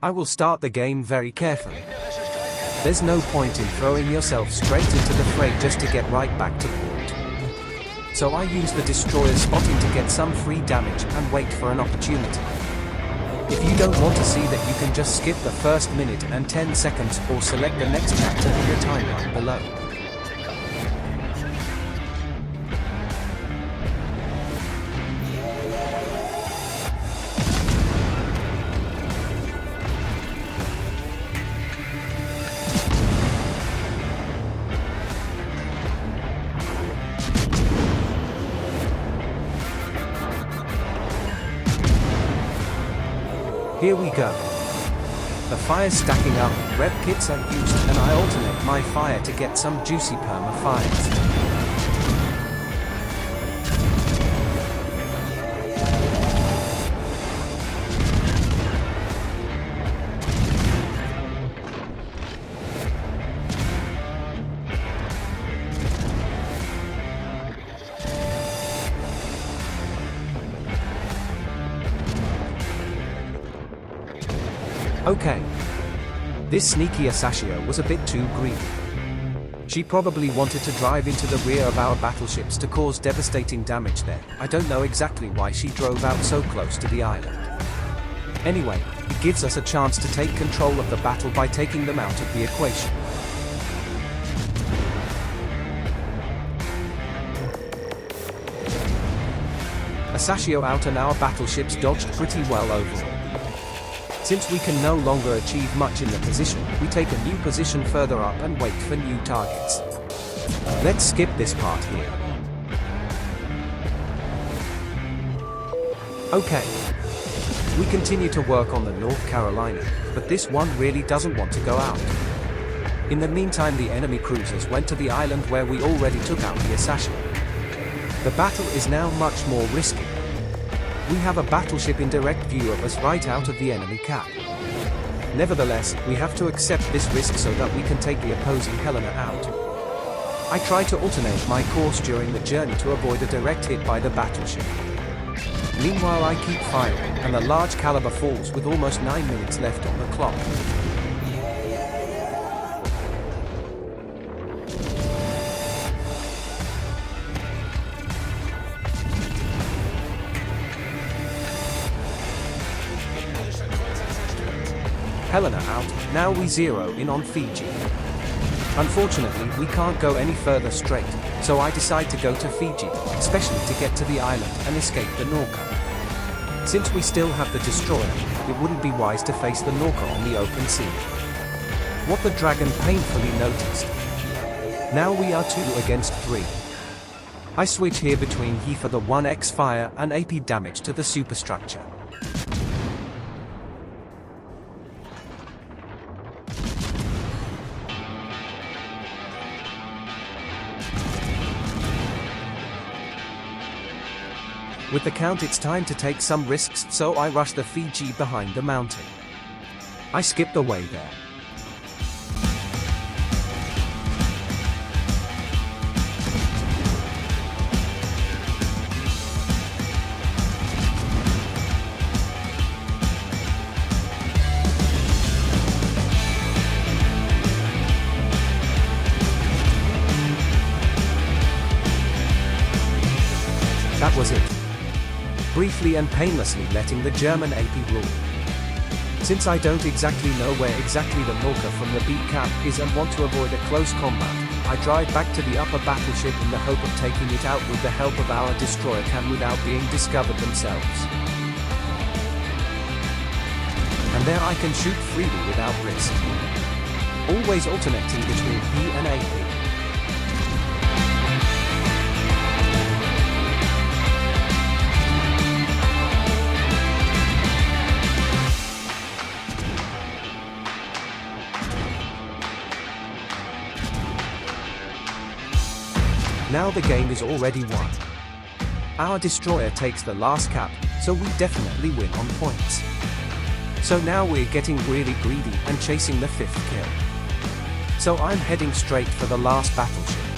I will start the game very carefully. There's no point in throwing yourself straight into the fray just to get right back to port. So I use the destroyer's spotting to get some free damage and wait for an opportunity. If you don't want to see that, you can just skip the first minute and 10 seconds or select the next chapter in the timeline below. Here we go. The fire's stacking up, rep kits are used, and I alternate my fire to get some juicy perma fires. Okay. This sneaky Asashio was a bit too greedy. She probably wanted to drive into the rear of our battleships to cause devastating damage there. I don't know exactly why she drove out so close to the island. Anyway, it gives us a chance to take control of the battle by taking them out of the equation. Asashio out and our battleships dodged pretty well overall. Since we can no longer achieve much in the position, we take a new position further up and wait for new targets. Let's skip this part here. Okay. We continue to work on the North Carolina, but this one really doesn't want to go out. In the meantime, the enemy cruisers went to the island where we already took out the Asashio. The battle is now much more risky. We have a battleship in direct view of us right out of the enemy cap. Nevertheless, we have to accept this risk so that we can take the opposing Helena out. I try to alternate my course during the journey to avoid a direct hit by the battleship. Meanwhile, I keep firing, and the large caliber falls with almost 9 minutes left on the clock. Helena out, now we zero in on Fiji. Unfortunately, we can't go any further straight, so I decide to go to Fiji, especially to get to the island and escape the Norca. Since we still have the destroyer, it wouldn't be wise to face the Norca on the open sea. What the dragon painfully noticed. Now we are 2 against 3. I switch here between he for the 1x fire and AP damage to the superstructure. With the count, it's time to take some risks, so I rush the Fiji behind the mountain. I skip the way there. That was it. Briefly and painlessly letting the German AP rule. Since I don't exactly know where exactly the Norca from the beat cap is and want to avoid a close combat, I drive back to the upper battleship in the hope of taking it out with the help of our destroyer can without being discovered themselves. And there I can shoot freely without risk. Always alternating between P and AP. Now the game is already won. Our destroyer takes the last cap, so we definitely win on points. So now we're getting really greedy and chasing the 5th kill. So I'm heading straight for the last battleship.